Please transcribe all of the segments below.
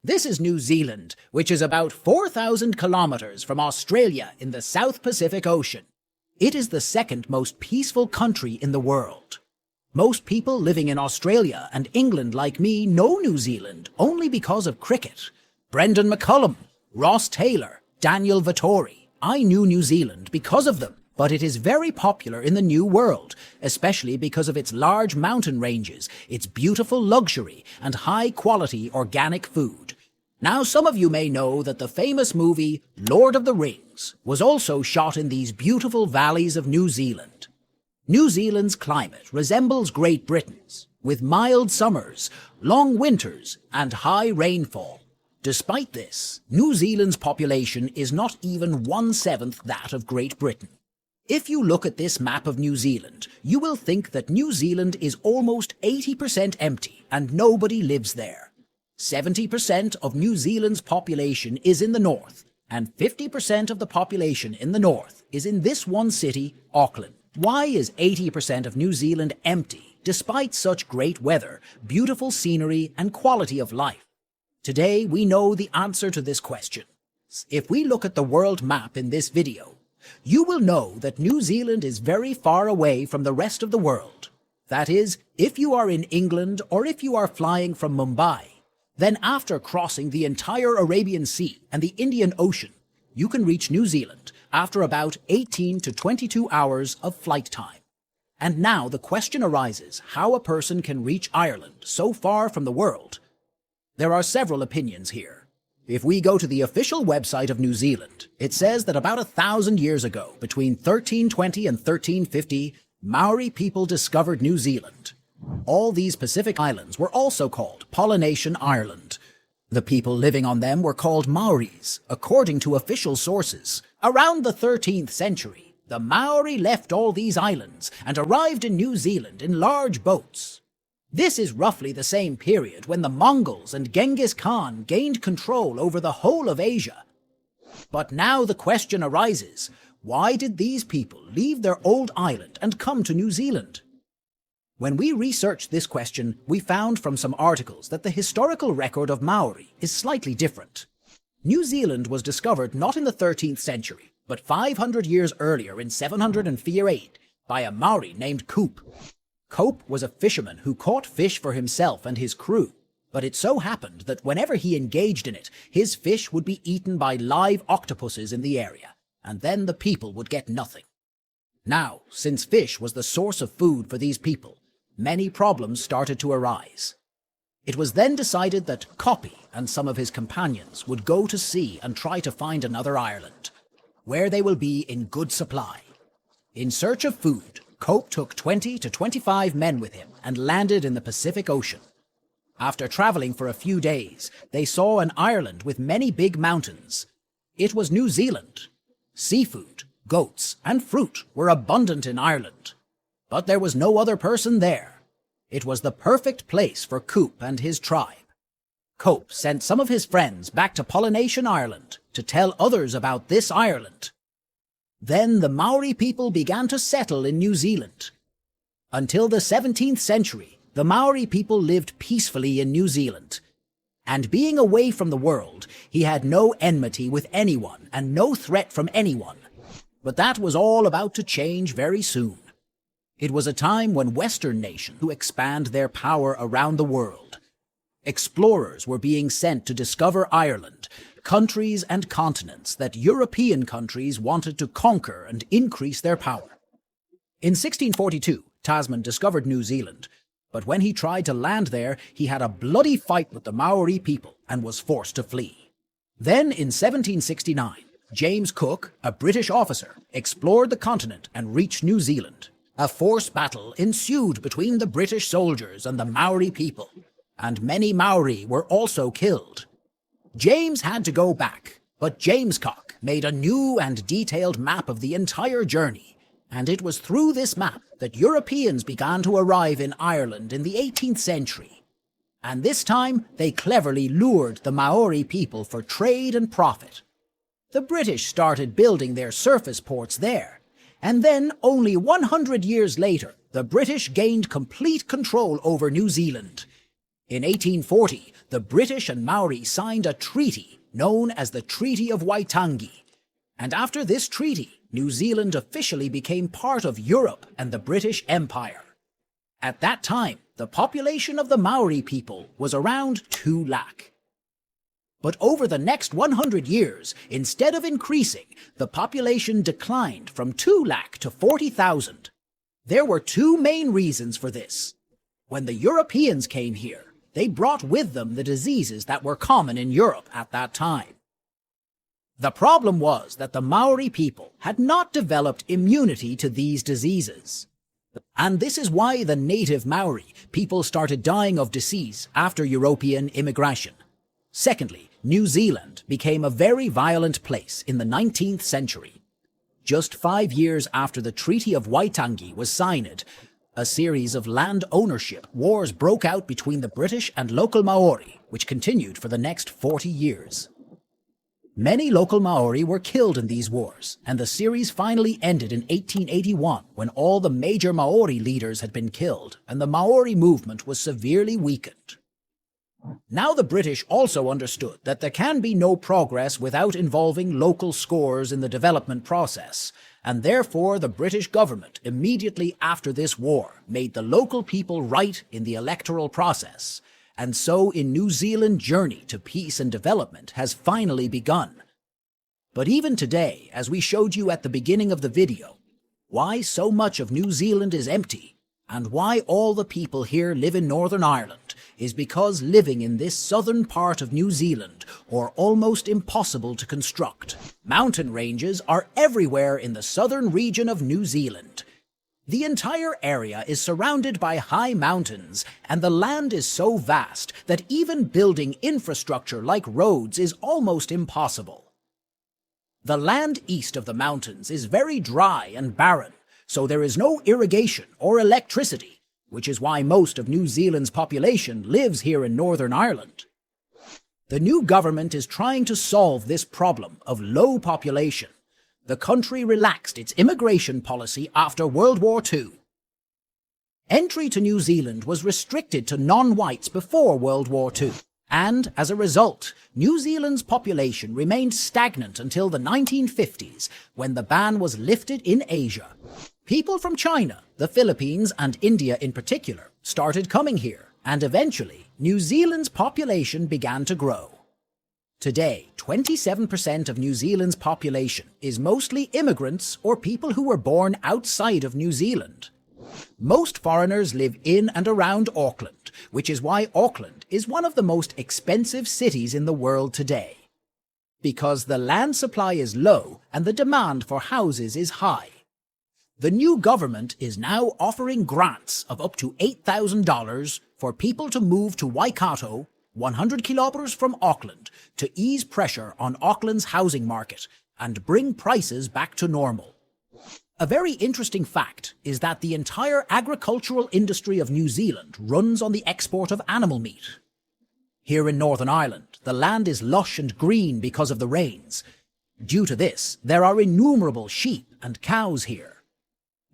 This is New Zealand, which is about 4,000 kilometers from Australia in the South Pacific Ocean. It is the second most peaceful country in the world. Most people living in Australia and England like me know New Zealand only because of cricket. Brendan McCullum, Ross Taylor, Daniel Vettori. I knew New Zealand because of them, but it is very popular in the New World, especially because of its large mountain ranges, its beautiful luxury, and high-quality organic food. Now, some of you may know that the famous movie Lord of the Rings was also shot in these beautiful valleys of New Zealand. New Zealand's climate resembles Great Britain's, with mild summers, long winters, and high rainfall. Despite this, New Zealand's population is not even 1/7 that of Great Britain. If you look at this map of New Zealand, you will think that New Zealand is almost 80% empty and nobody lives there. 70% of New Zealand's population is in the north, and 50% of the population in the north is in this one city, Auckland. Why is 80% of New Zealand empty, despite such great weather, beautiful scenery, and quality of life? Today, we know the answer to this question. If we look at the world map in this video, you will know that New Zealand is very far away from the rest of the world. That is, if you are in England or if you are flying from Mumbai, then after crossing the entire Arabian Sea and the Indian Ocean, you can reach New Zealand after about 18 to 22 hours of flight time. And now the question arises how a person can reach Ireland so far from the world. There are several opinions here. If we go to the official website of New Zealand, it says that about 1,000 years ago, between 1320 and 1350, Maori people discovered New Zealand. All these Pacific islands were also called Polynesian Ireland. The people living on them were called Maoris, according to official sources. Around the 13th century, the Maori left all these islands and arrived in New Zealand in large boats. This is roughly the same period when the Mongols and Genghis Khan gained control over the whole of Asia. But now the question arises, why did these people leave their old island and come to New Zealand? When we researched this question, we found from some articles that the historical record of Maori is slightly different. New Zealand was discovered not in the 13th century, but 500 years earlier in 748 by a Maori named Coop. Cope was a fisherman who caught fish for himself and his crew, but it so happened that whenever he engaged in it, his fish would be eaten by live octopuses in the area, and then the people would get nothing. Now, since fish was the source of food for these people, many problems started to arise. It was then decided that Coppy and some of his companions would go to sea and try to find another Ireland, where they will be in good supply. In search of food, Cope took 20 to 25 men with him and landed in the Pacific Ocean. After traveling for a few days, they saw an Ireland with many big mountains. It was New Zealand. Seafood, goats, and fruit were abundant in Ireland. But there was no other person there. It was the perfect place for Coop and his tribe. Cope sent some of his friends back to Polynesian Ireland to tell others about this Ireland. Then the Maori people began to settle in New Zealand. Until the 17th century, the Maori people lived peacefully in New Zealand. And being away from the world, he had no enmity with anyone and no threat from anyone. But that was all about to change very soon. It was a time when Western nations to expand their power around the world. Explorers were being sent to discover Ireland, countries and continents that European countries wanted to conquer and increase their power. In 1642, Tasman discovered New Zealand, but when he tried to land there, he had a bloody fight with the Maori people and was forced to flee. Then, in 1769, James Cook, a British officer, explored the continent and reached New Zealand. A fierce battle ensued between the British soldiers and the Maori people, and many Maori were also killed. James had to go back, but James Cook made a new and detailed map of the entire journey, and it was through this map that Europeans began to arrive in Ireland in the 18th century. And this time, they cleverly lured the Maori people for trade and profit. The British started building their surface ports there, and then, only 100 years later, the British gained complete control over New Zealand. In 1840, the British and Maori signed a treaty known as the Treaty of Waitangi, and after this treaty, New Zealand officially became part of Europe and the British Empire. At that time, the population of the Maori people was around 2 lakh. But over the next 100 years, instead of increasing, the population declined from 2 lakh to 40,000. There were 2 main reasons for this. When the Europeans came here, they brought with them the diseases that were common in Europe at that time. The problem was that the Maori people had not developed immunity to these diseases. And this is why the native Maori people started dying of disease after European immigration. Secondly, New Zealand became a very violent place in the 19th century. Just 5 years after the Treaty of Waitangi was signed, a series of land ownership wars broke out between the British and local Maori, which continued for the next 40 years. Many local Maori were killed in these wars, and the series finally ended in 1881 when all the major Maori leaders had been killed and the Maori movement was severely weakened. Now the British also understood that there can be no progress without involving local scores in the development process, and therefore the British government immediately after this war made the local people right in the electoral process. And so in New Zealand's journey to peace and development has finally begun. But even today, as we showed you at the beginning of the video, why so much of New Zealand is empty, and why all the people here live in Northern Ireland, is because living in this southern part of New Zealand are almost impossible to construct. Mountain ranges are everywhere in the southern region of New Zealand. The entire area is surrounded by high mountains, and the land is so vast that even building infrastructure like roads is almost impossible. The land east of the mountains is very dry and barren, so there is no irrigation or electricity, which is why most of New Zealand's population lives here in Northern Ireland. The new government is trying to solve this problem of low population. The country relaxed its immigration policy after World War II. Entry to New Zealand was restricted to non-whites before World War II, and as a result, New Zealand's population remained stagnant until the 1950s, when the ban was lifted in Asia. People from China, the Philippines, and India in particular started coming here, and eventually, New Zealand's population began to grow. Today, 27% of New Zealand's population is mostly immigrants or people who were born outside of New Zealand. Most foreigners live in and around Auckland, which is why Auckland is one of the most expensive cities in the world today. Because the land supply is low and the demand for houses is high. The new government is now offering grants of up to $8,000 for people to move to Waikato, 100 kilometers from Auckland, to ease pressure on Auckland's housing market and bring prices back to normal. A very interesting fact is that the entire agricultural industry of New Zealand runs on the export of animal meat. Here in Northern Ireland, the land is lush and green because of the rains. Due to this, there are innumerable sheep and cows here.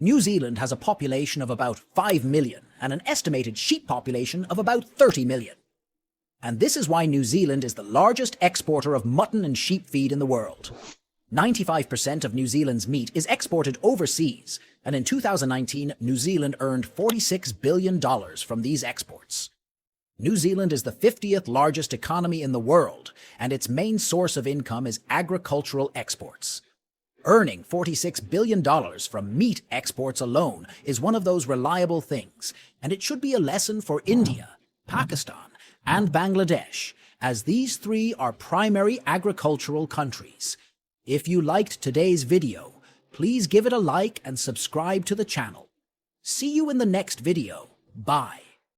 New Zealand has a population of about 5 million and an estimated sheep population of about 30 million. And this is why New Zealand is the largest exporter of mutton and sheep feed in the world. 95% of New Zealand's meat is exported overseas, and in 2019, New Zealand earned $46 billion from these exports. New Zealand is the 50th largest economy in the world, and its main source of income is agricultural exports. Earning $46 billion from meat exports alone is one of those reliable things, and it should be a lesson for India, Pakistan, and Bangladesh, as these 3 are primary agricultural countries. If you liked today's video, please give it a like and subscribe to the channel. See you in the next video. Bye.